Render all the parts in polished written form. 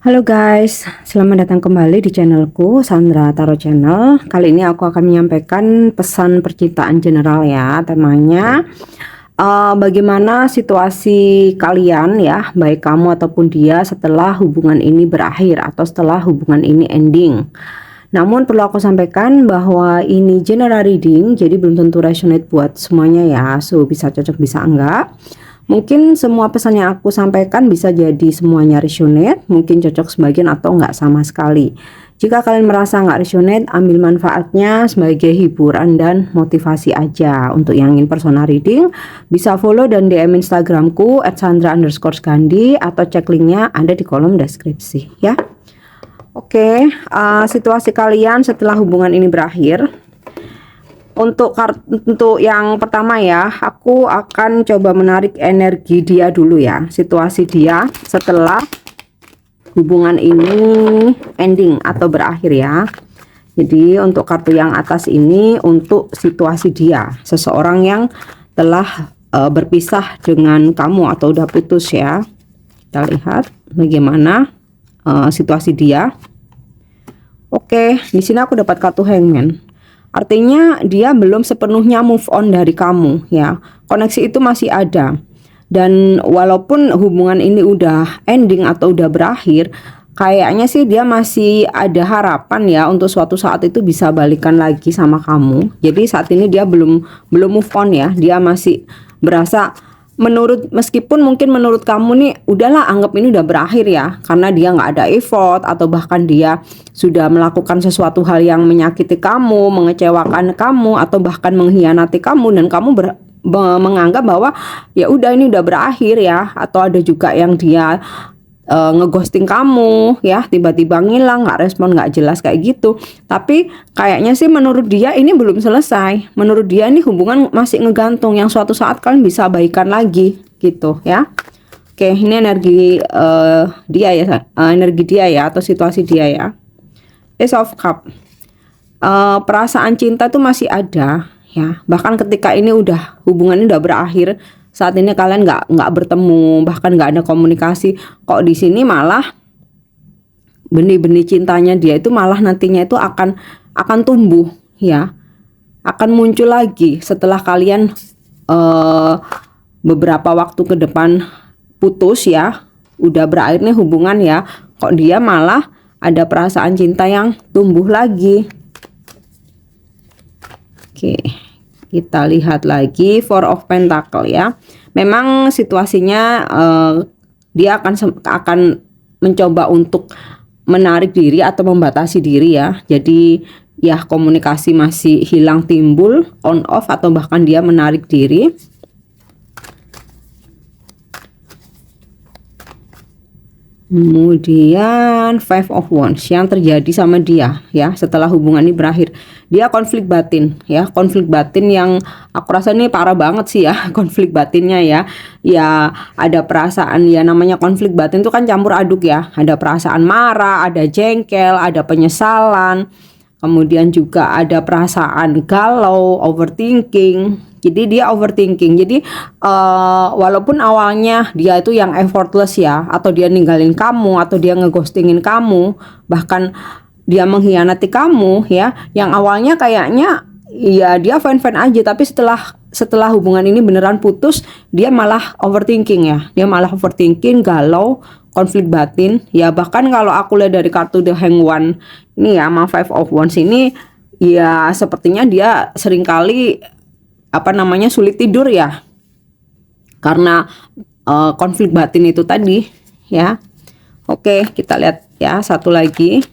Halo guys, selamat datang kembali di channelku Sandra Tarot Channel. Kali ini aku akan menyampaikan pesan percintaan general ya. Temanya bagaimana situasi kalian ya, baik kamu ataupun dia setelah hubungan ini berakhir atau setelah hubungan ini ending. Namun perlu aku sampaikan bahwa ini general reading, jadi belum tentu resonate buat semuanya ya. So bisa cocok bisa enggak. Mungkin semua pesan yang aku sampaikan bisa jadi semuanya resonate, mungkin cocok sebagian atau enggak sama sekali. Jika kalian merasa enggak resonate, ambil manfaatnya sebagai hiburan dan motivasi aja. Untuk yang ingin personal reading, bisa follow dan DM Instagramku @sandra_gandhi atau cek linknya ada di kolom deskripsi ya. Oke, situasi kalian setelah hubungan ini berakhir. Untuk yang pertama ya, aku akan coba menarik energi dia dulu ya. Situasi dia setelah hubungan ini ending atau berakhir ya. Jadi untuk kartu yang atas ini untuk situasi dia, seseorang yang telah berpisah dengan kamu atau udah putus ya. Kita lihat bagaimana situasi dia. Oke, di sini aku dapat kartu Hangman. Artinya dia belum sepenuhnya move on dari kamu ya. Koneksi itu masih ada. Dan walaupun hubungan ini udah ending atau udah berakhir, kayaknya sih dia masih ada harapan ya untuk suatu saat itu bisa balikan lagi sama kamu. Jadi saat ini dia belum move on ya. Dia masih berasa meskipun mungkin menurut kamu nih udahlah anggap ini udah berakhir ya, karena dia nggak ada effort atau bahkan dia sudah melakukan sesuatu hal yang menyakiti kamu, mengecewakan kamu atau bahkan mengkhianati kamu, dan kamu menganggap bahwa ya udah ini udah berakhir ya. Atau ada juga yang dia ngeghosting kamu ya, tiba-tiba ngilang, nggak respon, nggak jelas kayak gitu. Tapi kayaknya sih menurut dia ini belum selesai. Menurut dia ini hubungan masih ngegantung, yang suatu saat kalian bisa baikan lagi gitu ya. Oke, ini energi dia ya, energi dia ya, atau situasi dia ya. Ace of Cup. Perasaan cinta tuh masih ada ya. Bahkan ketika ini hubungan ini udah berakhir, saat ini kalian nggak bertemu, bahkan nggak ada komunikasi. Kok di sini malah benih-benih cintanya dia itu malah nantinya itu akan tumbuh ya, akan muncul lagi setelah kalian beberapa waktu ke depan putus ya, udah berakhir nih hubungan ya. Kok dia malah ada perasaan cinta yang tumbuh lagi. Oke, kita lihat lagi Four of Pentacle ya. Memang situasinya dia akan mencoba untuk menarik diri atau membatasi diri ya. Jadi ya komunikasi masih hilang, timbul on off atau bahkan dia menarik diri. Kemudian Five of Wands yang terjadi sama dia ya setelah hubungan ini berakhir. Dia konflik batin ya, konflik batin yang aku rasa ini parah banget sih ya. Konflik batinnya ya. Ya ada perasaan, ya namanya konflik batin itu kan campur aduk ya. Ada perasaan marah, ada jengkel, ada penyesalan. Kemudian juga ada perasaan galau, overthinking. Jadi dia overthinking. Jadi walaupun awalnya dia itu yang effortless ya, atau dia ninggalin kamu, atau dia ngeghostingin kamu, bahkan dia mengkhianati kamu ya, yang awalnya kayaknya ya dia fine-fine aja, tapi setelah hubungan ini beneran putus, dia malah overthinking ya. Dia malah overthinking, galau, konflik batin ya. Bahkan kalau aku lihat dari kartu The Hanged One ini ya, sama Five of Wands ini, ya sepertinya dia seringkali sulit tidur ya, karena konflik batin itu tadi ya. Oke, kita lihat ya satu lagi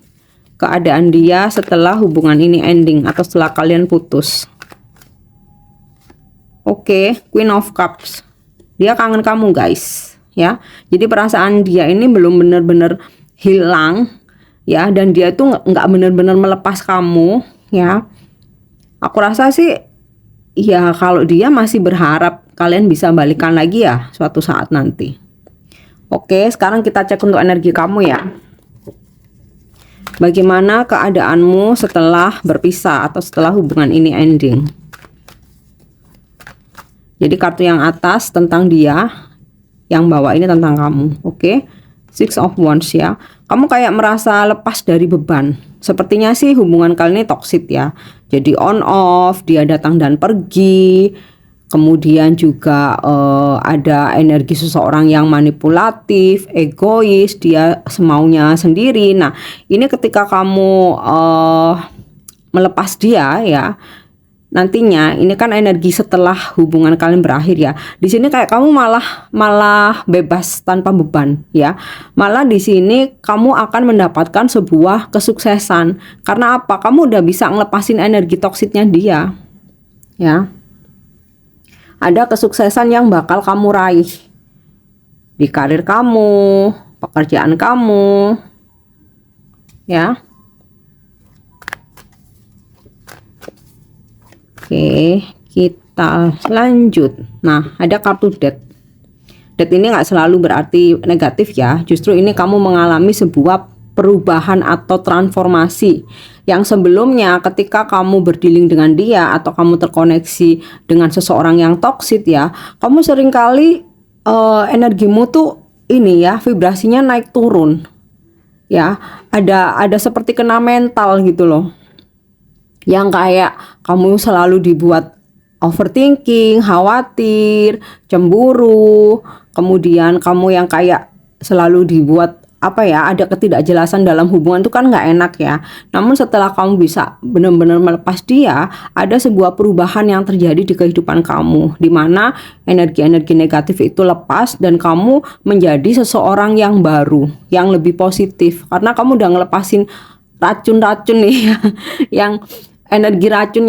keadaan dia setelah hubungan ini ending atau setelah kalian putus. Oke, Queen of Cups. Dia kangen kamu guys ya. Jadi perasaan dia ini belum benar-benar hilang ya, dan dia itu nggak benar-benar melepas kamu ya. Aku rasa sih ya kalau dia masih berharap kalian bisa balikan lagi ya suatu saat nanti. Oke, sekarang kita cek untuk energi kamu ya. Bagaimana keadaanmu setelah berpisah atau setelah hubungan ini ending? Jadi kartu yang atas tentang dia, yang bawah ini tentang kamu. Oke, Six of Wands ya. Kamu kayak merasa lepas dari beban. Sepertinya sih hubungan kalian ini toxic ya. Jadi on off, dia datang dan pergi. Kemudian juga ada energi seseorang yang manipulatif, egois, dia semaunya sendiri. Nah, ini ketika kamu melepas dia ya, nantinya ini kan energi setelah hubungan kalian berakhir ya. Di sini kayak kamu malah bebas tanpa beban ya. Malah di sini kamu akan mendapatkan sebuah kesuksesan. Karena apa? Kamu udah bisa ngelepasin energi toksiknya dia. Ya. Ada kesuksesan yang bakal kamu raih di karir kamu, pekerjaan kamu. Ya. Oke, kita lanjut. Nah, ada kartu Death. Death ini nggak selalu berarti negatif ya. Justru ini kamu mengalami sebuah perubahan atau transformasi yang sebelumnya ketika kamu berdealing dengan dia atau kamu terkoneksi dengan seseorang yang toksik ya, kamu seringkali energimu tuh ini ya, vibrasinya naik turun ya. Ada seperti kena mental gitu loh, yang kayak kamu selalu dibuat overthinking, khawatir, cemburu, kemudian kamu yang kayak selalu dibuat apa ya, ada ketidakjelasan dalam hubungan itu kan nggak enak ya. Namun setelah kamu bisa benar-benar melepas dia, ada sebuah perubahan yang terjadi di kehidupan kamu, di mana energi-energi negatif itu lepas dan kamu menjadi seseorang yang baru, yang lebih positif karena kamu udah ngelepasin racun-racun nih ya, yang energi racun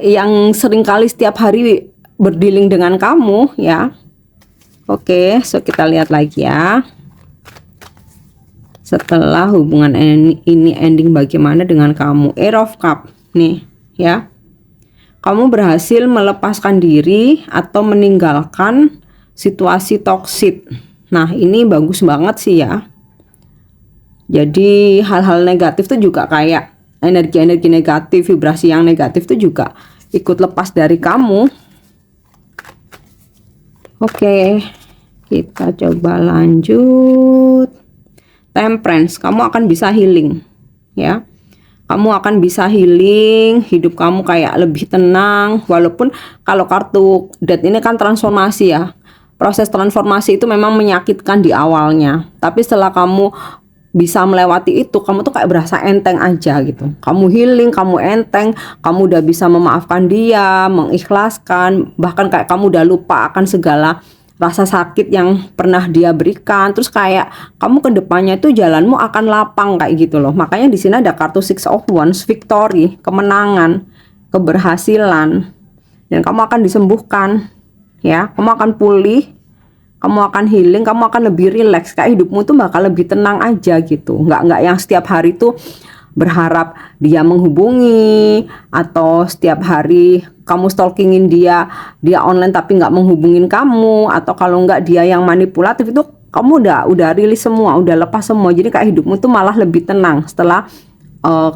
yang seringkali setiap hari berdealing dengan kamu ya. Oke, so kita lihat lagi ya. Setelah hubungan ini ending, bagaimana dengan kamu? Ace of Cups nih ya. Kamu berhasil melepaskan diri atau meninggalkan situasi toksik. Nah, ini bagus banget sih ya. Jadi hal-hal negatif tuh juga kayak energi-energi negatif, vibrasi yang negatif tuh juga ikut lepas dari kamu. Oke, kita coba lanjut. Temperance, kamu akan bisa healing ya. Kamu akan bisa healing, hidup kamu kayak lebih tenang. Walaupun kalau kartu Death ini kan transformasi ya. Proses transformasi itu memang menyakitkan di awalnya, tapi setelah kamu bisa melewati itu, kamu tuh kayak berasa enteng aja gitu. Kamu healing, kamu enteng, kamu udah bisa memaafkan dia, mengikhlaskan, bahkan kayak kamu udah lupa akan segala rasa sakit yang pernah dia berikan. Terus kayak kamu ke depannya itu jalanmu akan lapang kayak gitu loh. Makanya di sini ada kartu Six of Wands, victory, kemenangan, keberhasilan, dan kamu akan disembuhkan ya. Kamu akan pulih, kamu akan healing, kamu akan lebih rileks, kayak hidupmu tuh bakal lebih tenang aja gitu. Nggak yang setiap hari tuh berharap dia menghubungi, atau setiap hari kamu stalkingin dia online tapi nggak menghubungin kamu, atau kalau nggak dia yang manipulatif. Itu kamu udah rilis semua, udah lepas semua. Jadi kayak hidupmu tuh malah lebih tenang setelah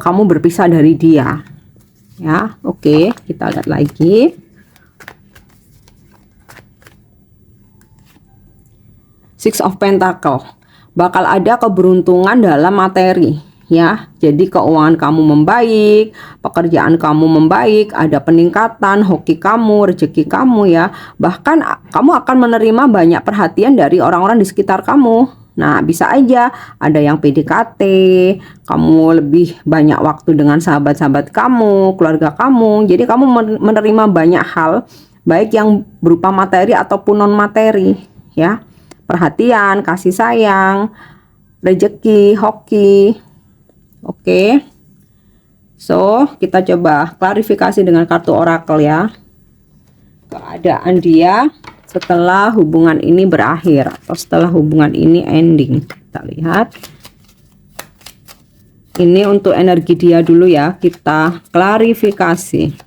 kamu berpisah dari dia ya. Oke, kita lihat lagi. Six of Pentacle, bakal ada keberuntungan dalam materi ya. Jadi keuangan kamu membaik, pekerjaan kamu membaik, ada peningkatan, hoki kamu, rezeki kamu ya. Bahkan kamu akan menerima banyak perhatian dari orang-orang di sekitar kamu. Nah, bisa aja ada yang PDKT, kamu lebih banyak waktu dengan sahabat-sahabat kamu, keluarga kamu. Jadi kamu menerima banyak hal, baik yang berupa materi ataupun non materi ya. Perhatian, kasih sayang, rezeki, hoki. Oke. So, kita coba klarifikasi dengan kartu oracle ya. Keadaan dia setelah hubungan ini berakhir atau setelah hubungan ini ending. Kita lihat. Ini untuk energi dia dulu ya, kita klarifikasi.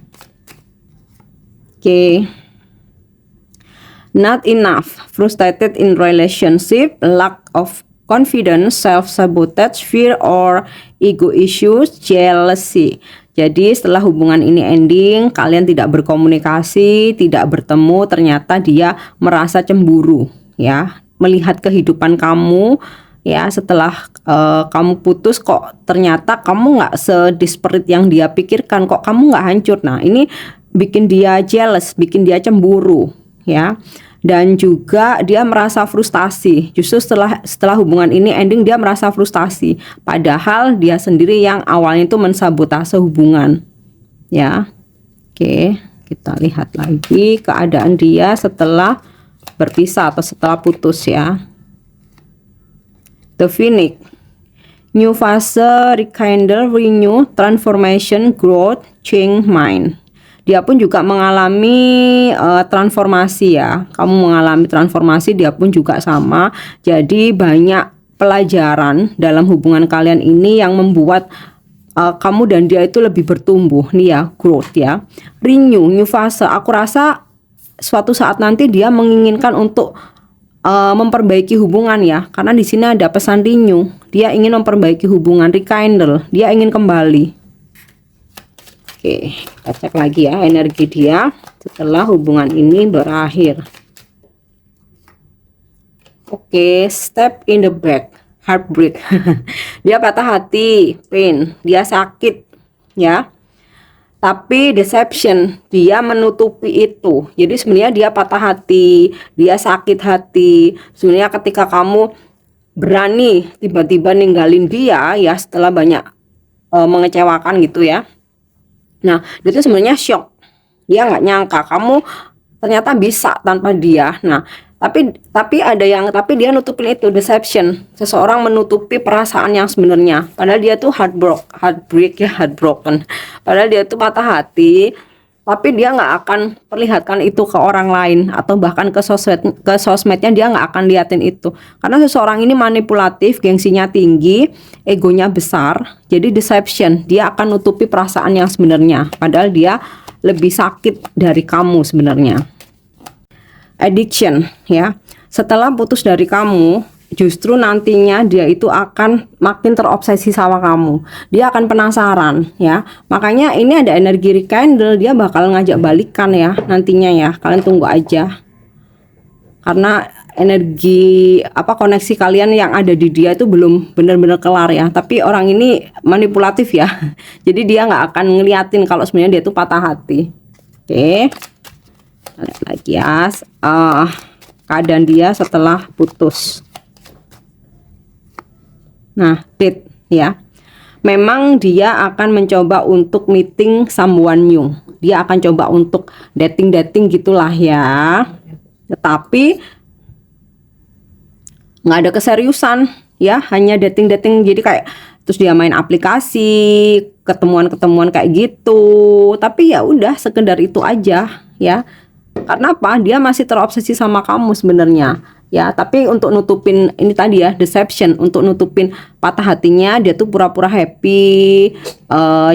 Oke. Not enough, frustrated in relationship, lack of confidence, self-sabotage, fear or ego issues, jealousy. Jadi setelah hubungan ini ending, kalian tidak berkomunikasi, tidak bertemu, ternyata dia merasa cemburu ya, melihat kehidupan kamu ya. Setelah kamu putus kok ternyata kamu nggak sedesperate yang dia pikirkan, kok kamu nggak hancur. Nah ini bikin dia jealous, bikin dia cemburu ya. Dan juga dia merasa frustasi. Justru setelah hubungan ini ending, dia merasa frustasi. Padahal dia sendiri yang awalnya itu mensabotase hubungan. Ya. Oke, kita lihat lagi keadaan dia setelah berpisah atau setelah putus ya. The Phoenix. New fase, rekindle, renew, transformation, growth, change mind. Dia pun juga mengalami transformasi ya. Kamu mengalami transformasi, dia pun juga sama. Jadi banyak pelajaran dalam hubungan kalian ini yang membuat kamu dan dia itu lebih bertumbuh nih ya, growth ya. Renew, new fase. Aku rasa suatu saat nanti dia menginginkan untuk memperbaiki hubungan ya. Karena di sini ada pesan renew. Dia ingin memperbaiki hubungan, rekindle. Dia ingin kembali. Oke, kita cek lagi ya energi dia setelah hubungan ini berakhir. Oke, step in the back, heartbreak. Dia patah hati, pain, dia sakit ya. Tapi deception, dia menutupi itu. Jadi sebenarnya dia patah hati, dia sakit hati. Sebenarnya ketika kamu berani tiba-tiba ninggalin dia ya setelah banyak mengecewakan gitu ya. Nah, dia tuh sebenarnya shock. Dia nggak nyangka kamu ternyata bisa tanpa dia. Nah, tapi dia nutupin itu, deception. Seseorang menutupi perasaan yang sebenarnya. Padahal dia tuh heartbroken. Padahal dia tuh patah hati. Tapi dia nggak akan perlihatkan itu ke orang lain atau bahkan ke sosmednya dia nggak akan liatin itu. Karena seseorang ini manipulatif, gengsinya tinggi, egonya besar. Jadi deception, dia akan nutupi perasaan yang sebenarnya. Padahal dia lebih sakit dari kamu sebenarnya. Addiction ya. Setelah putus dari kamu, justru nantinya dia itu akan makin terobsesi sama kamu. Dia akan penasaran ya. Makanya ini ada energi rekindle, dia bakal ngajak balikan ya nantinya ya. Kalian tunggu aja. Karena energi koneksi kalian yang ada di dia itu belum benar-benar kelar ya. Tapi orang ini manipulatif ya. Jadi dia nggak akan ngeliatin kalau sebenarnya dia itu patah hati. Oke. Lihat lagi ya. Keadaan dia setelah putus. Nah, date ya. Memang dia akan mencoba untuk meeting someone new. Dia akan coba untuk dating gitulah ya. Tetapi nggak ada keseriusan ya, hanya dating. Jadi kayak terus dia main aplikasi, ketemuan kayak gitu. Tapi ya udah sekedar itu aja ya. Karena apa? Dia masih terobsesi sama kamu sebenarnya. Ya, tapi untuk nutupin ini tadi ya, deception, untuk nutupin patah hatinya, dia tuh pura-pura happy,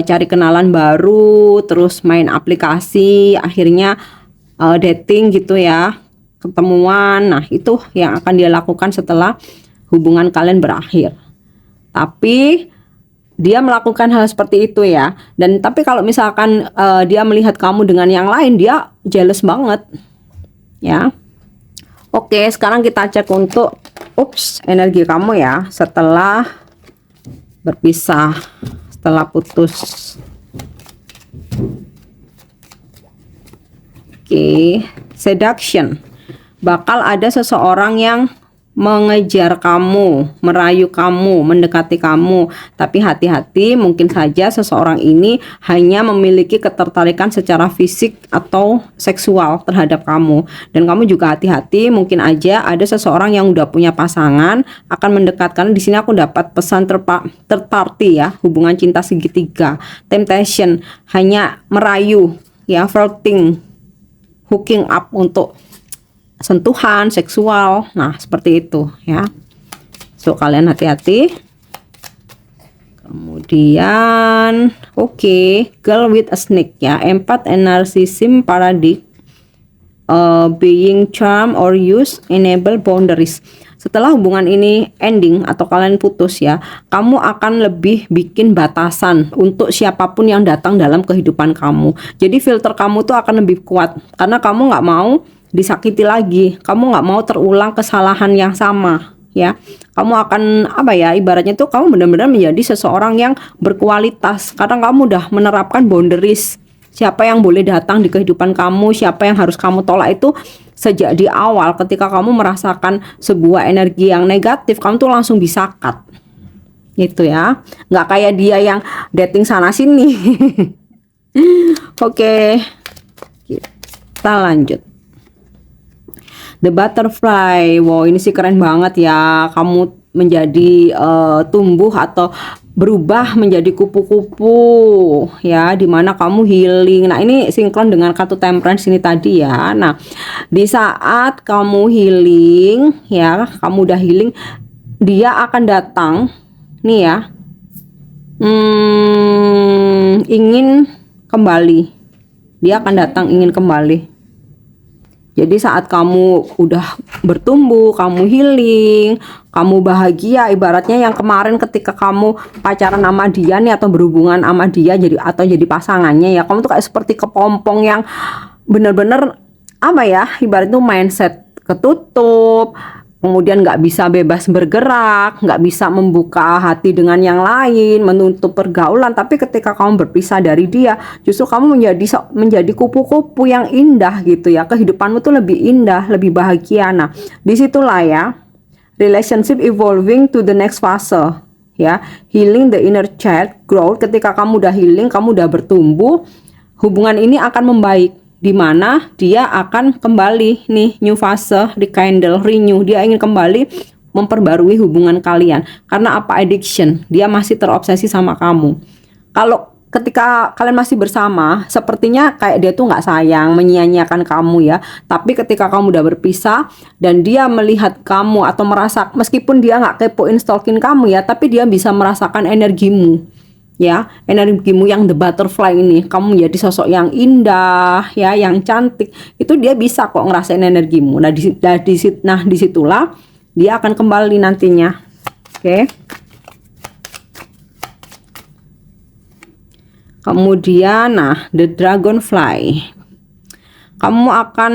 cari kenalan baru, terus main aplikasi, akhirnya dating gitu ya, ketemuan. Nah, itu yang akan dia lakukan setelah hubungan kalian berakhir. Tapi dia melakukan hal seperti itu ya. Dan tapi kalau misalkan dia melihat kamu dengan yang lain, dia jealous banget. Ya. Oke, sekarang kita cek untuk energi kamu ya setelah berpisah, setelah putus. Oke, seduction. Bakal ada seseorang yang mengejar kamu, merayu kamu, mendekati kamu. Tapi hati-hati, mungkin saja seseorang ini hanya memiliki ketertarikan secara fisik atau seksual terhadap kamu. Dan kamu juga hati-hati, mungkin aja ada seseorang yang udah punya pasangan akan mendekatkan. Di sini aku dapat pesan third party ya, hubungan cinta segitiga. Temptation, hanya merayu ya, flirting, hooking up untuk sentuhan seksual. Nah, seperti itu ya. So kalian hati-hati. Kemudian girl with a snake ya, empath and narcissism paradigm, being charm or use enable boundaries. Setelah hubungan ini ending atau kalian putus ya, kamu akan lebih bikin batasan untuk siapapun yang datang dalam kehidupan kamu. Jadi filter kamu tuh akan lebih kuat karena kamu nggak mau disakiti lagi, kamu nggak mau terulang kesalahan yang sama ya. Kamu akan apa ya, ibaratnya tuh kamu benar-benar menjadi seseorang yang berkualitas karena kamu udah menerapkan boundaries. Siapa yang boleh datang di kehidupan kamu, siapa yang harus kamu tolak itu sejak di awal. Ketika kamu merasakan sebuah energi yang negatif, kamu tuh langsung bisa cut gitu ya, nggak kayak dia yang dating sana sini. Oke, kita lanjut. The butterfly, wow ini sih keren banget ya. Kamu menjadi tumbuh atau berubah menjadi kupu-kupu ya, dimana kamu healing. Nah ini sinkron dengan kartu temperance ini tadi ya. Nah di saat kamu healing ya, kamu udah healing, dia akan datang nih ya, ingin kembali. Dia akan datang ingin kembali. Jadi saat kamu udah bertumbuh, kamu healing, kamu bahagia, ibaratnya yang kemarin ketika kamu pacaran sama dia nih atau berhubungan sama dia jadi pasangannya ya, kamu tuh kayak seperti kepompong yang bener-bener apa ya, ibaratnya tuh mindset ketutup, kemudian nggak bisa bebas bergerak, nggak bisa membuka hati dengan yang lain, menutup pergaulan. Tapi ketika kamu berpisah dari dia, justru kamu menjadi kupu-kupu yang indah gitu ya. Kehidupanmu tuh lebih indah, lebih bahagia. Nah, disitulah ya, relationship evolving to the next fase ya, healing the inner child growth. Ketika kamu udah healing, kamu udah bertumbuh, hubungan ini akan membaik, di mana dia akan kembali nih, new fase, rekindle, renew. Dia ingin kembali memperbarui hubungan kalian. Karena apa? Addiction. Dia masih terobsesi sama kamu. Kalau ketika kalian masih bersama, sepertinya kayak dia tuh nggak sayang, menyia-nyiakan kamu ya. Tapi ketika kamu udah berpisah dan dia melihat kamu atau merasa, meskipun dia nggak kepoin stalking kamu ya, tapi dia bisa merasakan energimu ya, energimu yang the butterfly ini. Kamu menjadi sosok yang indah ya, yang cantik, itu dia bisa kok ngerasain energimu. Nah disitulah dia akan kembali nantinya. Oke. Kemudian nah the dragonfly, kamu akan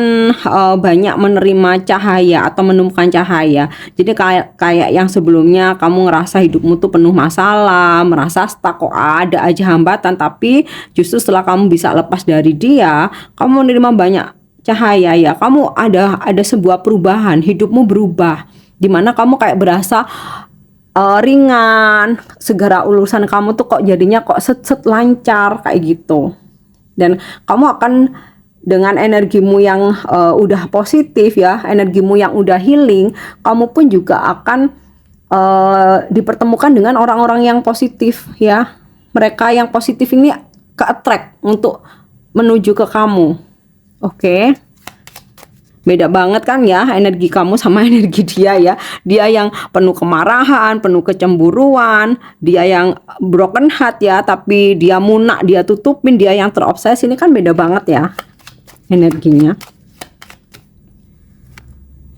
banyak menerima cahaya atau menemukan cahaya. Jadi kayak yang sebelumnya kamu ngerasa hidupmu tuh penuh masalah, merasa stuck, kok ada aja hambatan. Tapi justru setelah kamu bisa lepas dari dia, kamu menerima banyak cahaya ya. Kamu ada sebuah perubahan, hidupmu berubah, dimana kamu kayak berasa ringan, segala urusan kamu tuh kok jadinya kok set lancar kayak gitu. Dan kamu akan dengan energimu yang udah positif ya, energimu yang udah healing, kamu pun juga akan dipertemukan dengan orang-orang yang positif ya. Mereka yang positif ini ke-attract untuk menuju ke kamu. Oke. Beda banget kan ya energi kamu sama energi dia ya. Dia yang penuh kemarahan, penuh kecemburuan, dia yang broken heart ya, tapi dia munak, dia tutupin, dia yang terobsesi. Ini kan beda banget ya energinya.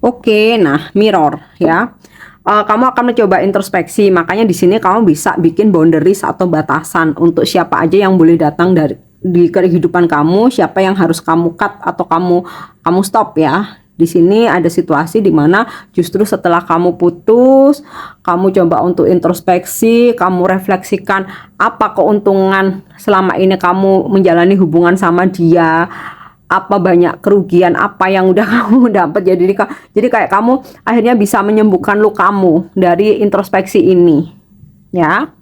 Oke, nah mirror ya. Kamu akan mencoba introspeksi, makanya di sini kamu bisa bikin boundaries atau batasan untuk siapa aja yang boleh datang di kehidupan kamu, siapa yang harus kamu cut atau kamu stop ya. Di sini ada situasi di mana justru setelah kamu putus, kamu coba untuk introspeksi, kamu refleksikan apa keuntungan selama ini kamu menjalani hubungan sama dia, apa banyak kerugian apa yang udah kamu dapat. Jadi kayak kamu akhirnya bisa menyembuhkan lukamu dari introspeksi ini ya.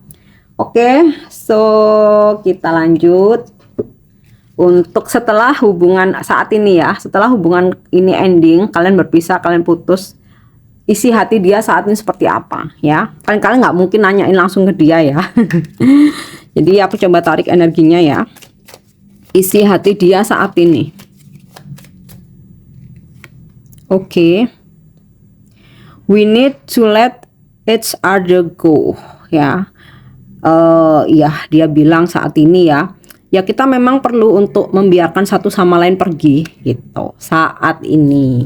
Oke, so kita lanjut. Untuk setelah hubungan saat ini ya, setelah hubungan ini ending, kalian berpisah, kalian putus, isi hati dia saat ini seperti apa ya. Kalian nggak mungkin nanyain langsung ke dia ya. Jadi aku coba tarik energinya ya. Isi hati dia saat ini. Oke. We need to let each other go ya. Ya dia bilang saat ini ya, kita memang perlu untuk membiarkan satu sama lain pergi gitu saat ini.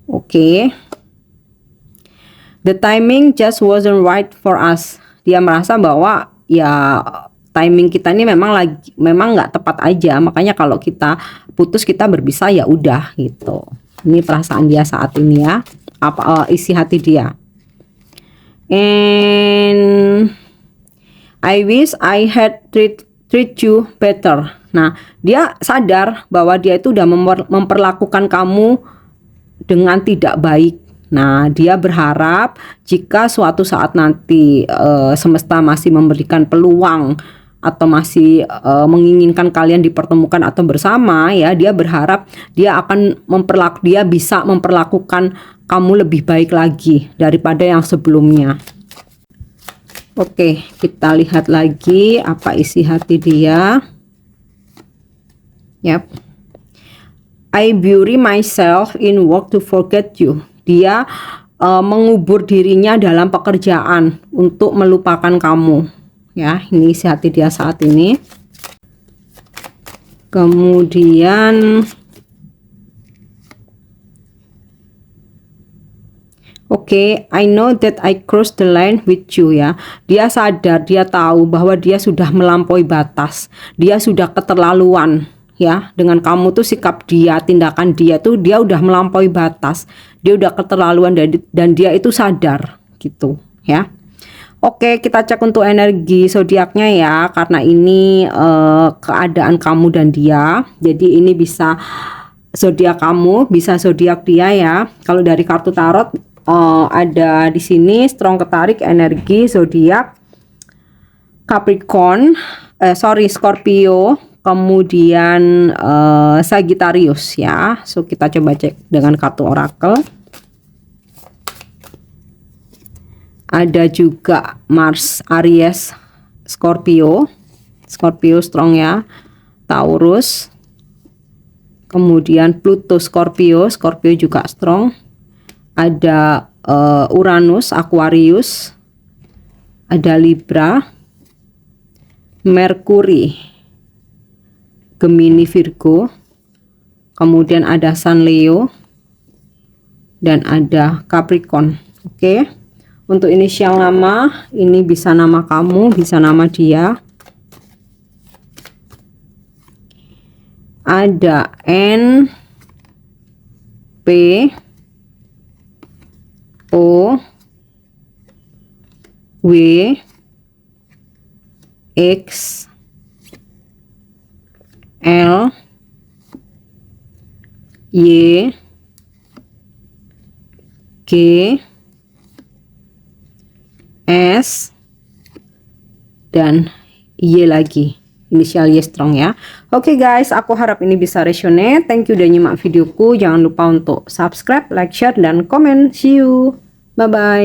Oke. The timing just wasn't right for us. Dia merasa bahwa ya timing kita ini memang nggak tepat aja, makanya kalau kita putus kita berpisah ya udah gitu. Ini perasaan dia saat ini ya, isi hati dia. And I wish I had treat you better. Nah, dia sadar bahwa dia itu udah memperlakukan kamu dengan tidak baik. Nah, dia berharap jika suatu saat nanti semesta masih memberikan peluang atau masih menginginkan kalian dipertemukan atau bersama ya, dia berharap dia bisa memperlakukan kamu lebih baik lagi daripada yang sebelumnya. Oke, kita lihat lagi apa isi hati dia. Yap. I bury myself in work to forget you. Dia mengubur dirinya dalam pekerjaan untuk melupakan kamu. Ya, ini isi hati dia saat ini. Kemudian Oke, I know that I crossed the line with you ya. Dia sadar, dia tahu bahwa dia sudah melampaui batas. Dia sudah keterlaluan ya. Dengan kamu tuh sikap dia, tindakan dia tuh dia udah melampaui batas. Dia udah keterlaluan dan dia itu sadar gitu ya. Oke, kita cek untuk energi zodiaknya ya, karena ini keadaan kamu dan dia. Jadi ini bisa zodiak kamu, bisa zodiak dia ya. Kalau dari kartu tarot ada di sini strong ketarik energi zodiak Capricorn, Scorpio, kemudian Sagittarius ya. So kita coba cek dengan kartu oracle. Ada juga Mars, Aries, Scorpio strong ya, Taurus, kemudian Pluto, Scorpio juga strong. Ada Uranus, Aquarius, ada Libra, Merkuri, Gemini, Virgo, kemudian ada Sun, Leo, dan ada Capricorn. Oke. Untuk inisial nama, ini bisa nama kamu, bisa nama dia. Ada N, P, O, W, X, L, Y, G, S, dan Y lagi. Inisial Y strong ya. Oke guys, aku harap ini bisa resonate. Thank you udah nyimak videoku. Jangan lupa untuk subscribe, like, share, dan komen. See you. Bye-bye.